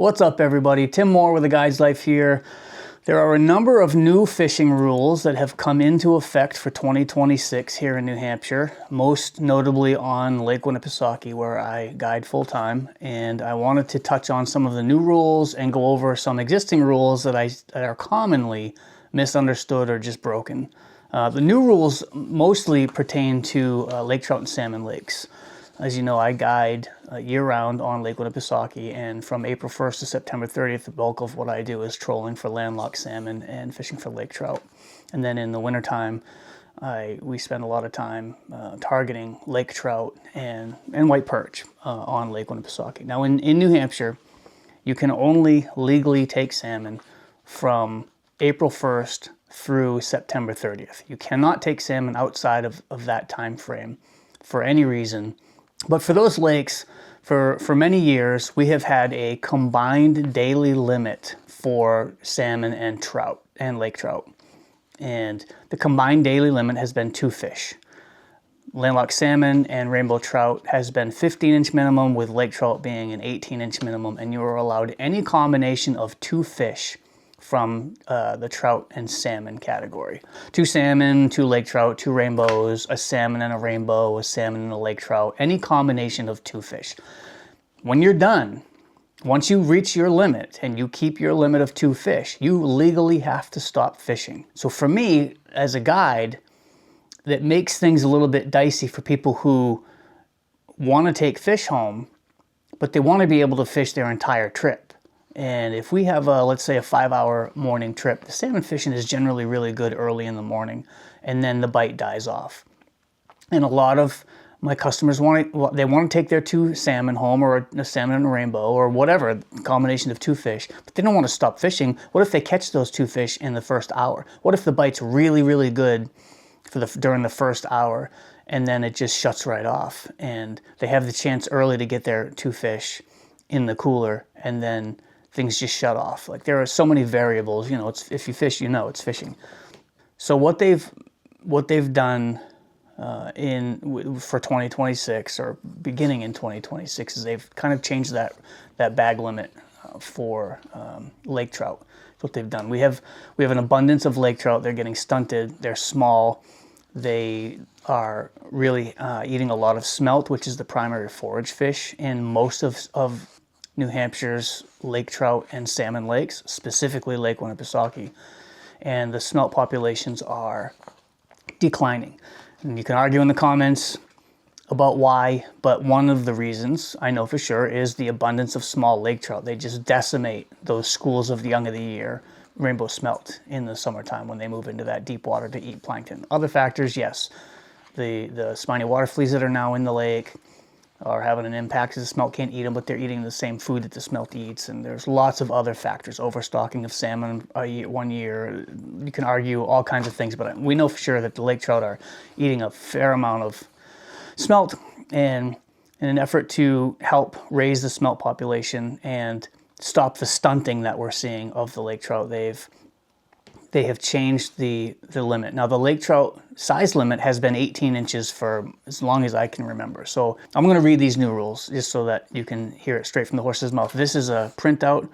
What's up, everybody? Tim Moore with The Guide's Life here. There are a number of new fishing rules that have come into effect for 2026 here in New Hampshire, most notably on Lake Winnipesaukee, where I guide full-time. And I wanted to touch on some of the new rules and go over some existing rules that are commonly misunderstood or just broken. The new rules mostly pertain to lake trout and salmon lakes. As you know, I guide year-round on Lake Winnipesaukee, and from April 1st to September 30th, the bulk of what I do is trolling for landlocked salmon and fishing for lake trout. And then in the wintertime, we spend a lot of time targeting lake trout and white perch on Lake Winnipesaukee. Now, in New Hampshire, you can only legally take salmon from April 1st through September 30th. You cannot take salmon outside of that time frame for any reason. But for those lakes, for many years, we have had a combined daily limit for salmon and trout and lake trout. And the combined daily limit has been 2 fish. Landlocked salmon and rainbow trout has been 15-inch minimum, with lake trout being an 18-inch minimum, and you are allowed any combination of 2 fish from the trout and salmon category. 2 salmon, 2 lake trout, 2 rainbows, a salmon and a rainbow, a salmon and a lake trout, any combination of 2 fish. When you're done, once you reach your limit and you keep your limit of 2 fish, you legally have to stop fishing. So for me, as a guide, that makes things a little bit dicey for people who want to take fish home, but they want to be able to fish their entire trip. And if we have, let's say, a 5-hour morning trip, the salmon fishing is generally really good early in the morning, and then the bite dies off. And a lot of my customers want to take their 2 salmon home, or a salmon and a rainbow, or whatever, combination of 2 fish, but they don't want to stop fishing. What if they catch those 2 fish in the first hour? What if the bite's really, really good during the first hour, and then it just shuts right off, and they have the chance early to get their 2 fish in the cooler, and then things just shut off? Like, there are so many variables. You know, if you fish, you know it's fishing. So what they've done for 2026, or beginning in 2026, is they've kind of changed that bag limit for lake trout. That's what they've done. We have an abundance of lake trout. They're getting stunted. They're small. They are really eating a lot of smelt, which is the primary forage fish in most of New Hampshire's lake trout and salmon lakes, specifically Lake Winnipesaukee. And the smelt populations are declining. And you can argue in the comments about why, but one of the reasons I know for sure is the abundance of small lake trout. They just decimate those schools of the young of the year rainbow smelt in the summertime when they move into that deep water to eat plankton. Other factors, yes, the spiny water fleas that are now in the lake are having an impact, because the smelt can't eat them, but they're eating the same food that the smelt eats. And there's lots of other factors. Overstocking of salmon one year. You can argue all kinds of things, but we know for sure that the lake trout are eating a fair amount of smelt. And in an effort to help raise the smelt population and stop the stunting that we're seeing of the lake trout, they have changed the limit. Now, the lake trout size limit has been 18 inches for as long as I can remember. So I'm going to read these new rules just so that you can hear it straight from the horse's mouth. This is a printout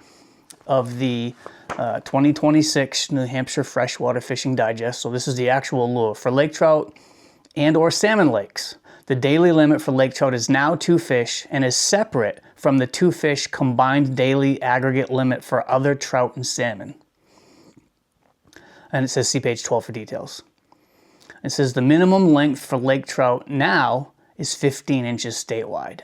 of the 2026 New Hampshire Freshwater Fishing Digest. So this is the actual rule. For lake trout and or salmon lakes, the daily limit for lake trout is now 2 fish and is separate from the 2 fish combined daily aggregate limit for other trout and salmon. And it says see page 12 for details. It says the minimum length for lake trout now is 15 inches statewide.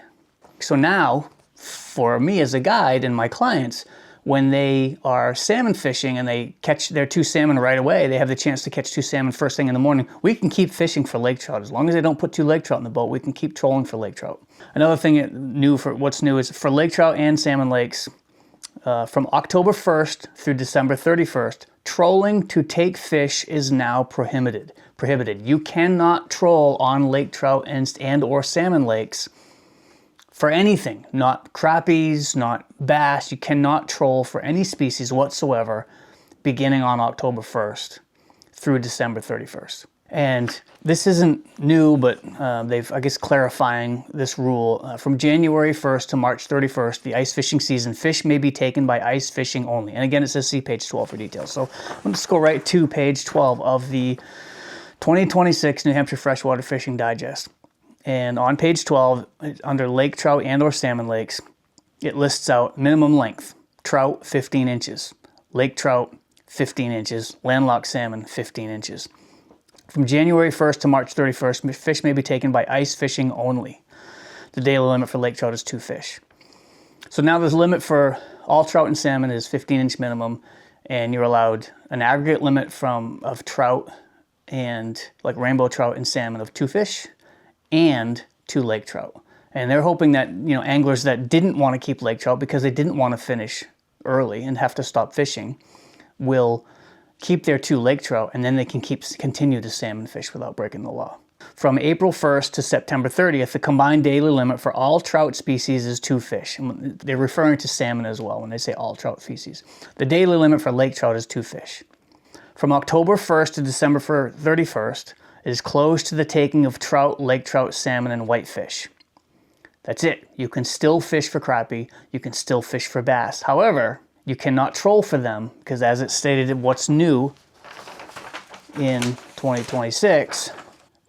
So now, for me as a guide and my clients, when they are salmon fishing and they catch their 2 salmon right away, they have the chance to catch 2 salmon first thing in the morning, we can keep fishing for lake trout. As long as they don't put 2 lake trout in the boat, we can keep trolling for lake trout. Another thing what's new is for lake trout and salmon lakes, from October 1st through December 31st, trolling to take fish is now prohibited. You cannot troll on lake trout and or salmon lakes for anything. Not crappies, not bass. You cannot troll for any species whatsoever beginning on October 1st through December 31st. And this isn't new, but they've, I guess, clarifying this rule. From January 1st to March 31st, the ice fishing season, fish may be taken by ice fishing only. And again, it says see page 12 for details. So let's go right to page 12 of the 2026 New Hampshire Freshwater Fishing Digest. And on page 12, under lake trout and or salmon lakes, it lists out minimum length. Trout, 15 inches. Lake trout, 15 inches. Landlocked salmon, 15 inches. From January 1st to March 31st, fish may be taken by ice fishing only. The daily limit for lake trout is 2 fish. So now the limit for all trout and salmon is 15-inch minimum, and you're allowed an aggregate limit of trout and like rainbow trout and salmon of 2 fish and 2 lake trout. And they're hoping that, anglers that didn't want to keep lake trout because they didn't want to finish early and have to stop fishing will keep their 2 lake trout, and then they can continue to salmon fish without breaking the law. From April 1st to September 30th, the combined daily limit for all trout species is 2 fish. And they're referring to salmon as well when they say all trout species. The daily limit for lake trout is 2 fish. From October 1st to December 31st, it is closed to the taking of trout, lake trout, salmon, and whitefish. That's it. You can still fish for crappie. You can still fish for bass. However, you cannot troll for them because, as it stated, what's new in 2026,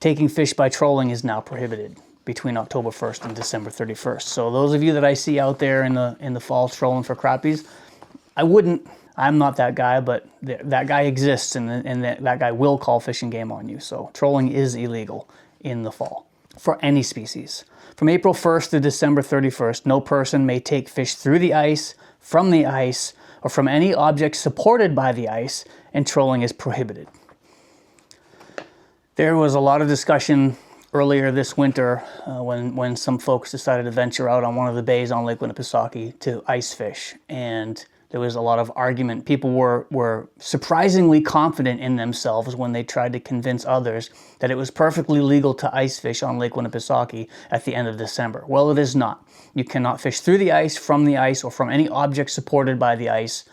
taking fish by trolling is now prohibited between October 1st and December 31st. So those of you that I see out there in the fall trolling for crappies, I'm not that guy, but that guy exists, and that guy will call Fish and Game on you. So trolling is illegal in the fall for any species. From April 1st to December 31st, no person may take fish through the ice, from the ice, or from any object supported by the ice, and trolling is prohibited. There was a lot of discussion earlier this winter when some folks decided to venture out on one of the bays on Lake Winnipesaukee to ice fish, and there was a lot of argument. People were surprisingly confident in themselves when they tried to convince others that it was perfectly legal to ice fish on Lake Winnipesaukee at the end of December. Well, it is not. You cannot fish through the ice, from the ice, or from any object supported by the ice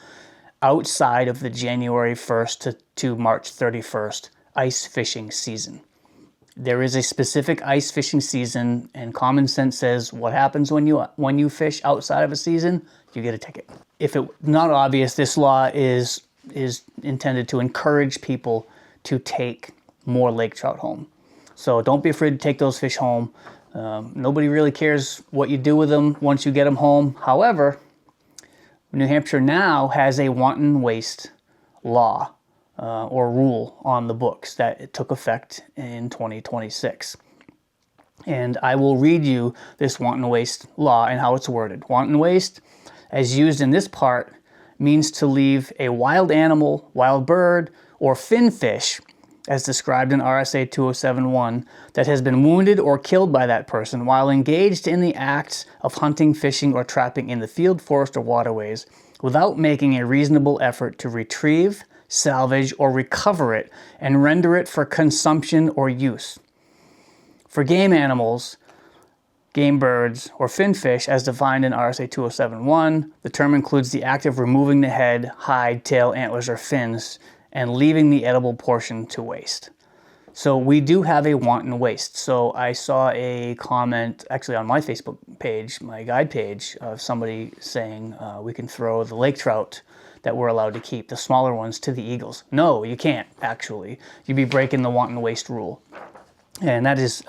outside of the January 1st to March 31st ice fishing season. There is a specific ice fishing season, and common sense says what happens when you fish outside of a season, you get a ticket. If it's not obvious, this law is intended to encourage people to take more lake trout home. So don't be afraid to take those fish home. Nobody really cares what you do with them once you get them home. However, New Hampshire now has a wanton waste law or rule on the books that it took effect in 2026. And I will read you this wanton waste law and how it's worded. Wanton waste, as used in this part, means to leave a wild animal, wild bird, or fin fish, as described in RSA 207.1, that has been wounded or killed by that person while engaged in the acts of hunting, fishing, or trapping in the field, forest, or waterways, without making a reasonable effort to retrieve, salvage, or recover it, and render it for consumption or use. For game animals, game birds, or fin fish, as defined in RSA 207.1, the term includes the act of removing the head, hide, tail, antlers, or fins, and leaving the edible portion to waste. So we do have a wanton waste. So I saw a comment, actually on my Facebook page, my guide page, of somebody saying we can throw the lake trout that we're allowed to keep, the smaller ones, to the eagles. No, you can't, actually. You'd be breaking the wanton waste rule. And that is,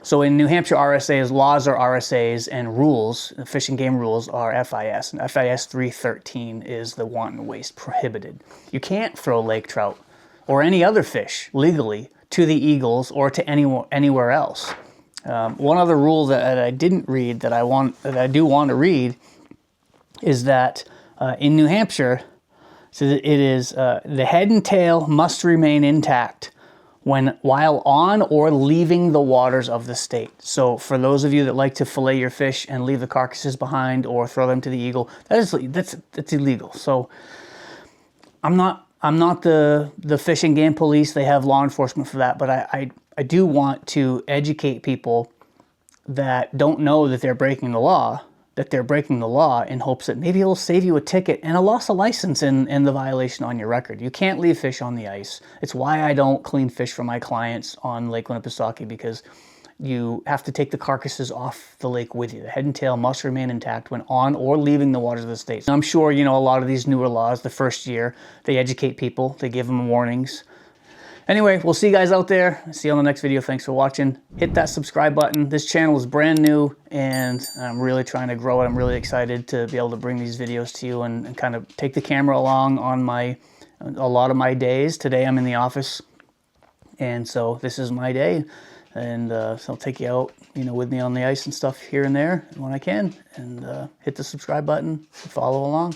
so in New Hampshire, RSAs, laws are RSAs, and rules, the fish and game rules, are FIS. And FIS 313 is the wanton waste prohibited. You can't throw lake trout or any other fish legally to the eagles or to anywhere else. One other rule that I didn't read that I do want to read is that in New Hampshire, so that it is the head and tail must remain intact while on or leaving the waters of the state. So for those of you that like to fillet your fish and leave the carcasses behind or throw them to the eagle, that's illegal. So I'm not the fish and game police. They have law enforcement for that, but I do want to educate people that don't know that they're breaking the law, that they're breaking the law in hopes that maybe it'll save you a ticket and a loss of license and the violation on your record. You can't leave fish on the ice. It's why I don't clean fish for my clients on Lake Winnipesaukee, because you have to take the carcasses off the lake with you. The head and tail must remain intact when on or leaving the waters of the state. I'm sure, you know, a lot of these newer laws, the first year, they educate people, they give them warnings. Anyway, we'll see you guys out there. See you on the next video. Thanks for watching. Hit that subscribe button. This channel is brand new and I'm really trying to grow it. I'm really excited to be able to bring these videos to you and kind of take the camera along on a lot of my days. Today I'm in the office, and so this is my day. And so I'll take you out, you know, with me on the ice and stuff here and there when I can. And hit the subscribe button, follow along.